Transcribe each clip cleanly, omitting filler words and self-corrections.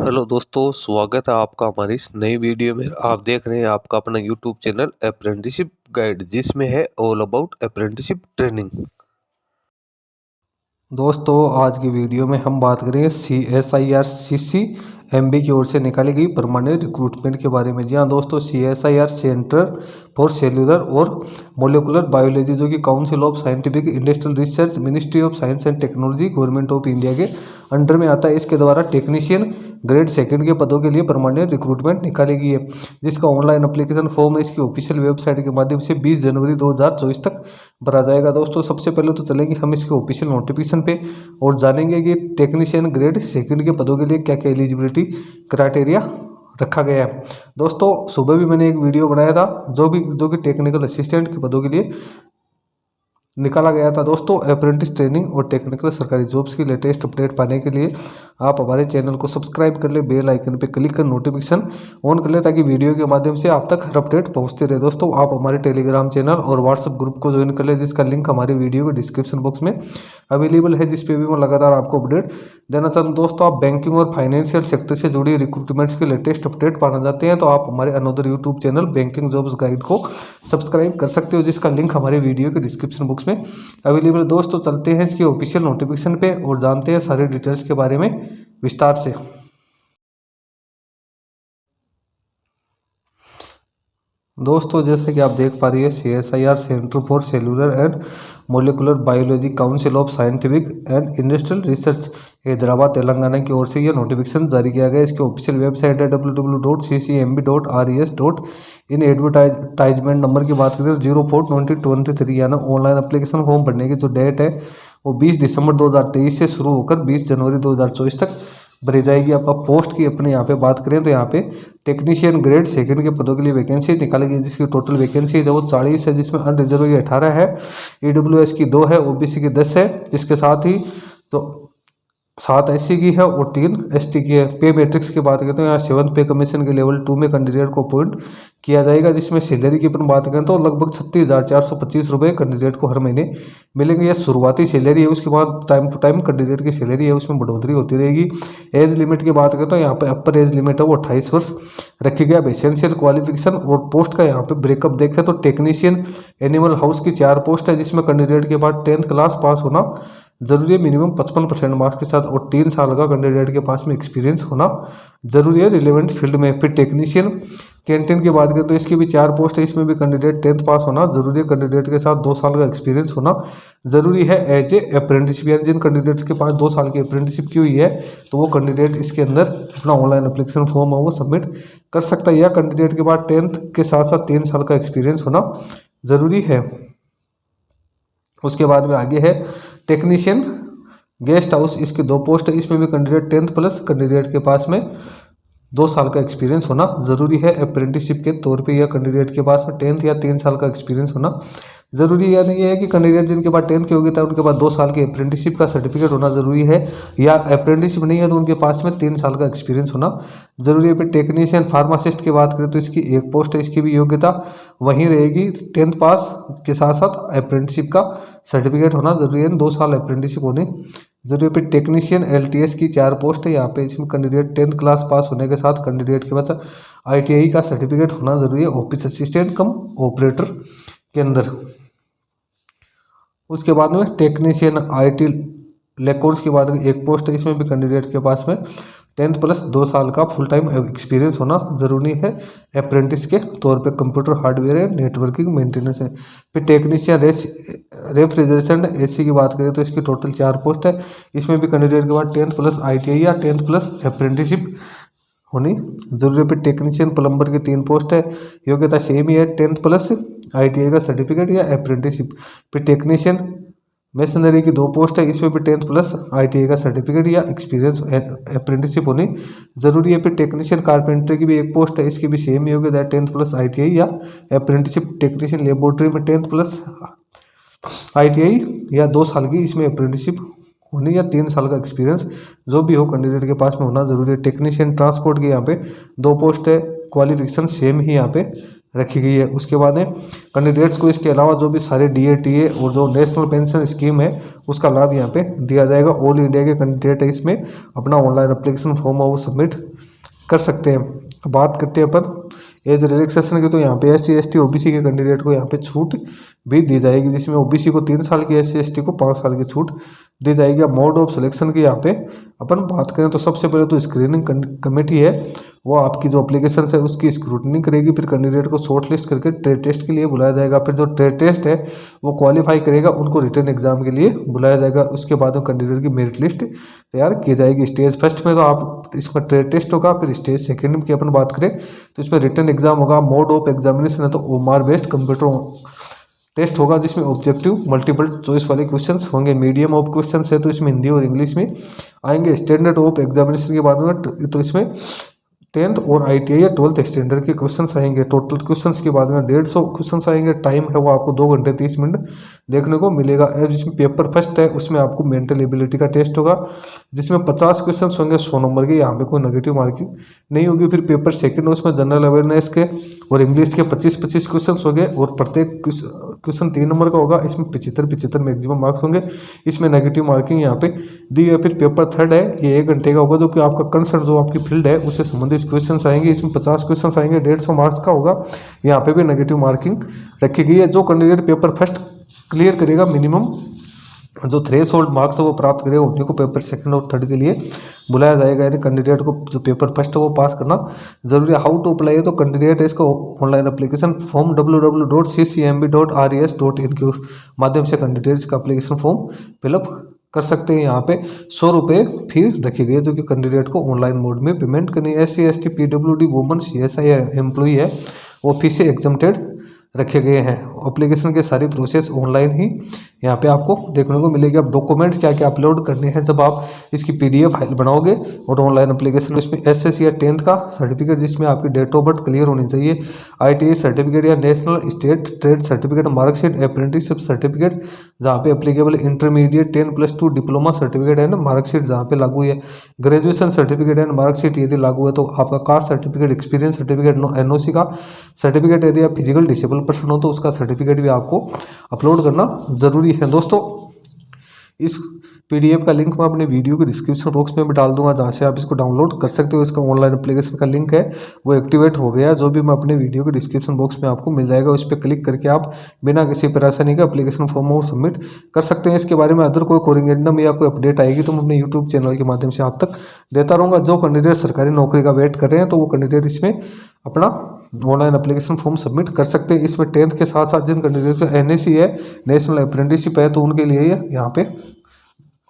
Hello दोस्तों, स्वागत है आपका हमारी इस नई वीडियो में। आप देख रहे हैं आपका अपना यूट्यूब चैनल अप्रेंटिसशिप गाइड, जिसमें है ऑल अबाउट अप्रेंटिसशिप ट्रेनिंग। दोस्तों आज की वीडियो में हम बात करेंगे CSIR-CC-MB की ओर से निकाली गई परमानेंट रिक्रूटमेंट के बारे में। जी हाँ दोस्तों, CSIR सेंटर फॉर सेल्यूलर और मोलिकुलर बायोलॉजी, जो कि council of scientific industrial research, ministry of science and technology, government of India के अंडर में आता है। इसके द्वारा टेक्नीशियन ग्रेड सेकंड के पदों के लिए परमानेंट रिक्रूटमेंट निकाली गई है, जिसका ऑनलाइन एप्लीकेशन फॉर्म है इसकी ऑफिशियल वेबसाइट के माध्यम से 20 जनवरी 2024 तक भरा जाएगा। दोस्तों सबसे पहले तो चलेंगे हम इसके ऑफिशियल नोटिफिकेशन पे और जानेंगे कि टेक्नीशियन ग्रेड सेकंड के पदों के लिए क्या क्या एलिजिबिलिटी क्राइटेरिया रखा गया है। दोस्तों सुबह भी मैंने एक वीडियो बनाया था जो कि टेक्निकल असिस्टेंट के पदों के लिए निकाला गया था। दोस्तों अप्रेंटिस ट्रेनिंग और टेक्निकल सरकारी जॉब्स की लेटेस्ट अपडेट पाने के लिए आप हमारे चैनल को सब्सक्राइब कर ले, बेल आइकन पे क्लिक कर नोटिफिकेशन ऑन कर ले, ताकि वीडियो के माध्यम से आप तक हर अपडेट पहुंचते रहे। दोस्तों आप हमारे टेलीग्राम चैनल और व्हाट्सएप ग्रुप को ज्वाइन कर ले, जिसका लिंक हमारी वीडियो के डिस्क्रिप्शन बॉक्स में अवेलेबल है, जिसपे भी मैं लगातार आपको अपडेट देना चाहता हूँ। दोस्तों आप बैंकिंग और फाइनेंशियल सेक्टर से जुड़ी रिक्रूटमेंट्स के लेटेस्ट अपडेट पाना चाहते हैं तो आप हमारे another YouTube channel banking jobs guide को सब्सक्राइब कर सकते हो, जिसका लिंक हमारे वीडियो के डिस्क्रिप्शन बॉक्स में अवेलेबल। दोस्तों चलते हैं इसके ऑफिशियल नोटिफिकेशन पे और जानते हैं सारे डिटेल्स के बारे में विस्तार से। दोस्तों जैसे कि आप देख पा रही है, CSIR centre for cellular and molecular biology, council of scientific and industrial research, Hyderabad Telangana की ओर से यह नोटिफिकेशन जारी किया गया। इसकी ऑफिशियल वेबसाइट है www.ccmb.res.in। एडवर्टाइजमेंट नंबर की बात करें तो 04/2023, यानी ऑनलाइन एप्लीकेशन फॉर्म भरने की जो डेट है वो 20 दिसंबर 2023 से शुरू होकर 20 जनवरी 2024 तक भरी जाएगी। अब पोस्ट की अपने यहाँ पे बात करें तो यहाँ पे टेक्नीशियन ग्रेड सेकंड के पदों के लिए वैकेंसी निकाली गई, जिसकी टोटल वैकेंसी है वो 40 है, जिसमें अनरिजर्व की 18 है, EWS की 2 है, OBC की 10 है। इसके साथ ही तो 7 SC की है और 3 ST की है। पे मैट्रिक्स की बात करें तो यहाँ 7th पे कमीशन के लेवल 2 में कैंडिडेट को अपॉइंट किया जाएगा, जिसमें सैलरी की अपन बात करें तो लगभग 36,425 रुपये कैंडिडेट को हर महीने मिलेंगे। यह शुरुआती सैलरी है, उसके बाद टाइम टू टाइम कैंडिडेट की सैलरी है उसमें बढ़ोतरी होती रहेगी। एज लिमिट की बात करें तो यहाँ पे अपर एज लिमिट है वो 28 वर्ष रखी गया। एसेंशियल क्वालिफिकेशन और पोस्ट का यहाँ पे ब्रेकअप देखें तो टेक्नीशियन एनिमल हाउस की 4 पोस्ट है, जिसमें कैंडिडेट के बाद 10th क्लास पास होना जरूरी है, मिनिमम 55% मार्क्स के साथ, और 3 साल का कैंडिडेट के पास में एक्सपीरियंस होना जरूरी है रिलेवेंट फील्ड में। फिर टेक्नीशियन कैंटीन की बात करें तो इसकी भी 4 पोस्ट है, इसमें भी कैंडिडेट 10th पास होना जरूरी है, कैंडिडेट के साथ 2 साल का एक्सपीरियंस होना जरूरी है एज ए अप्रेंटिसशिप। यानी जिन कैंडिडेट्स के पास 2 साल की अप्रेंटिसशिप की हुई है तो वो कैंडिडेट इसके अंदर अपना ऑनलाइन एप्लीकेशन फॉर्म है वो सबमिट कर सकता है, या कैंडिडेट के पास 10th के साथ साथ 3 साल का एक्सपीरियंस होना जरूरी है। उसके बाद में आगे है टेक्नीशियन गेस्ट हाउस, इसकी 2 पोस्ट है, इसमें भी कैंडिडेट 10th प्लस कैंडिडेट के पास में 2 साल का एक्सपीरियंस होना जरूरी है अप्रेंटिसशिप के तौर पे, या कैंडिडेट के पास में 10th या 3 साल का एक्सपीरियंस होना जरूरी है। यानी ये है कि कैंडिडेट जिनके पास 10th की योग्यता है उनके पास 2 साल की अप्रेंटिसशिप का सर्टिफिकेट होना जरूरी है, या अप्रेंटिसशिप नहीं है तो उनके पास में 3 साल का एक्सपीरियंस होना जरूरी है। फिर टेक्नीशियन फार्मासिस्ट की बात करें तो इसकी 1 पोस्ट है, इसकी भी योग्यता वहीं रहेगी, 10th पास के साथ साथ अप्रेंटिसशिप का सर्टिफिकेट होना जरूरी है, 2 साल अप्रेंटिसशिप होने जरूरी है। फिर टेक्नीशियन LTS की 4 पोस्ट है, यहाँ पे इसमें कैंडिडेट 10th क्लास पास होने के साथ कैंडिडेट के पास ITI का सर्टिफिकेट होना जरूरी है, ऑफिस असिस्टेंट कम ऑपरेटर के अंदर। उसके बाद में टेक्नीशियन IT लेकोर्स की बात 1 पोस्ट है, इसमें भी कैंडिडेट के पास में 10th प्लस 2 साल का फुल टाइम एक्सपीरियंस होना जरूरी है अप्रेंटिस के तौर पे, computer hardware and networking maintenance है। फिर टेक्नीशियन रेफ्रिजरेशन AC की बात करें तो इसकी टोटल 4 पोस्ट है, इसमें भी कैंडिडेट के बाद 10th प्लस ITI या 10th प्लस अप्रेंटिसशिप होनी जरूरी है। फिर टेक्नीशियन प्लम्बर की 3 पोस्ट है, योग्यता सेम ही है, 10th प्लस ITI का सर्टिफिकेट या अप्रेंटिसशिप। फिर टेक्नीशियन मशीनरी की 2 पोस्ट है, इसमें भी 10th प्लस ITI का सर्टिफिकेट या एक्सपीरियंस अप्रेंटिसशिप होनी जरूरी है। फिर टेक्नीशियन कारपेंटर की भी 1 पोस्ट है, इसकी भी सेम योग्यता है, 10th प्लस ITI या अप्रेंटिसशिप। टेक्नीशियन लेबोरेटरी में 10th प्लस ITI या 2 साल की इसमें अप्रेंटिसशिप होनी, या 3 साल का एक्सपीरियंस जो भी हो कैंडिडेट के पास में होना जरूरी है। टेक्नीशियन ट्रांसपोर्ट की यहाँ पे 2 पोस्ट है, क्वालिफिकेशन सेम ही यहाँ पे रखी गई है। उसके बाद है कैंडिडेट्स को इसके अलावा जो भी सारे DA और जो नेशनल पेंशन स्कीम है उसका लाभ यहाँ पे दिया जाएगा। ऑल इंडिया के कैंडिडेट है इसमें अपना ऑनलाइन एप्लीकेशन फॉर्म वो सबमिट कर सकते हैं। बात करते हैं अपन एज रिलैक्सेशन की, तो यहाँ पे SC ST OBC के कैंडिडेट को यहाँ पे छूट भी दी जाएगी, जिसमें OBC को 3 साल की, SC ST को 5 साल की छूट दी जाएगी। अब मोड ऑफ सिलेक्शन की यहाँ पे अपन बात करें तो सबसे पहले तो स्क्रीनिंग कमेटी है वो आपकी जो एप्लीकेशन है उसकी स्क्रूटनी करेगी, फिर कैंडिडेट को शॉर्ट लिस्ट करके ट्रेड टेस्ट के लिए बुलाया जाएगा। फिर जो ट्रेड टेस्ट है वो क्वालिफाई करेगा उनको रिटर्न एग्जाम के लिए बुलाया जाएगा। उसके बाद में कैंडिडेट की मेरिट लिस्ट तैयार की जाएगी। स्टेज फर्स्ट में तो आप इसका ट्रेड टेस्ट होगा, फिर स्टेज सेकेंड की अपन बात करें तो इसमें रिटर्न एग्जाम होगा। मोड ऑफ एग्जामिनेशन है तो OMR बेस्ड कंप्यूटर टेस्ट होगा, जिसमें ऑब्जेक्टिव मल्टीपल चॉइस वाले क्वेश्चंस होंगे। मीडियम ऑफ क्वेश्चंस है तो इसमें हिंदी और इंग्लिश में आएंगे। स्टैंडर्ड ऑफ एग्जामिनेशन के बाद में तो इसमें 10th और ITI या 12th स्टैंडर्ड के क्वेश्चंस आएंगे। टोटल क्वेश्चंस के बाद में 150 क्वेश्चंस आएंगे। टाइम है वो आपको 2 घंटे 30 मिनट देखने को मिलेगा। अब जिसमें पेपर फर्स्ट है उसमें आपको मेंटल एबिलिटी का टेस्ट होगा, जिसमें 50 क्वेश्चंस होंगे 100 नंबर के, यहाँ पे कोई नेगेटिव मार्किंग नहीं होगी। फिर पेपर सेकंड उसमें जनरल अवेयरनेस के और इंग्लिश के 25-25 क्वेश्चन होंगे और प्रत्येक क्वेश्चन 3 नंबर का होगा। इसमें 75-75 मैक्सिमम मार्क्स होंगे, इसमें नेगेटिव मार्किंग यहाँ पे दी है। फिर पेपर थर्ड है ये 1 घंटे का होगा, जो कि आपका कंसर्न जो आपकी फील्ड है उससे संबंधित क्वेश्चन आएंगे। इसमें 50 क्वेश्चन आएंगे, 150 मार्क्स का होगा। यहाँ पे भी नेगेटिव मार्किंग रखी गई है। जो कैंडिडेट पेपर फर्स्ट क्लियर करेगा, मिनिमम जो थ्रेशोल्ड मार्क्स है वो प्राप्त करेगा, उन्हीं को पेपर सेकंड और थर्ड के लिए बुलाया जाएगा। यानी कैंडिडेट को जो पेपर फर्स्ट है वो पास करना जरूरी है। हाउ टू अप्लाई है तो कैंडिडेट है इसका ऑनलाइन एप्लीकेशन फॉर्म www.ccmb.res.in के माध्यम से कैंडिडेट का एप्लीकेशन फॉर्म फिलअप कर सकते हैं। यहाँ पे 100 रुपये फी रखी गई है, जो कि कैंडिडेट को ऑनलाइन मोड में पेमेंट करनी है। SC ST PWD woman CSI employee है वो फी से एग्जम्प्टेड रखे गए हैं। एप्लीकेशन के सारी प्रोसेस ऑनलाइन ही यहाँ पे आपको देखने को मिलेगी। अब डॉक्यूमेंट क्या क्या अपलोड करने हैं जब आप इसकी PDF फाइल बनाओगे और ऑनलाइन एप्लीकेशन, इसमें SSC या 10th का सर्टिफिकेट जिसमें आपकी डेट ऑफ बर्थ क्लियर होनी चाहिए, ITI सर्टिफिकेट या national state trade certificate, marksheet, apprenticeship certificate जहाँ पे एप्लीकेबल, इंटरमीडिएट 10+2 डिप्लोमा सर्टिफिकेट है ना, मार्कशीट जहाँ पे लागू है, ग्रेजुएशन सर्टिफिकेट है, मार्कशीट यदि लागू है तो आपका caste certificate, experience certificate, NOC का सर्टिफिकेट, यदि आप फिजिकल डिसेबल पर्सन हो तो उसका सर्टिफिकेट भी आपको अपलोड करना जरूरी है। दोस्तों इस PDF का लिंक मैं अपने वीडियो के डिस्क्रिप्शन बॉक्स में भी डाल दूंगा, जहाँ से आप इसको डाउनलोड कर सकते हो। इसका ऑनलाइन एप्लीकेशन का लिंक है वो एक्टिवेट हो गया, जो भी मैं अपने वीडियो के डिस्क्रिप्शन बॉक्स में आपको मिल जाएगा। उस पर क्लिक करके आप बिना किसी परेशानी का एप्लीकेशन फॉर्म और सबमिट कर सकते हैं। इसके बारे में अदर कोई कोरिंगेंडम या कोई अपडेट आएगी तो मैं अपने यूट्यूब चैनल के माध्यम से आप तक देता रहूँगा। जो कैंडिडेट सरकारी नौकरी का वेट कर रहे हैं तो वो कैंडिडेट इसमें अपना ऑनलाइन एप्लीकेशन फॉर्म सबमिट कर सकते हैं। इसमें 10th के साथ साथ जिन कैंडिडेट को NAC है, नेशनल अप्रेंटिसशिप है, तो उनके लिए यहाँ पे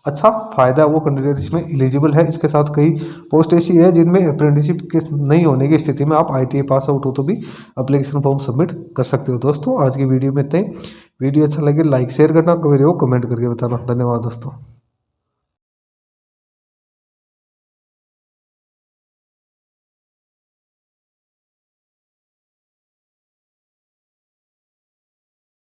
अच्छा फायदा है, वो कैंडिडेट इसमें एलिजिबल है। इसके साथ कई पोस्ट ऐसी है जिनमें अप्रेंटिसशिप के नहीं होने की स्थिति में आप ITI पास आउट हो तो भी एप्लीकेशन फॉर्म सबमिट कर सकते हो। दोस्तों आज की वीडियो में इतना ही। वीडियो अच्छा लगे लाइक शेयर करना, कमेंट करके बताना। धन्यवाद दोस्तों।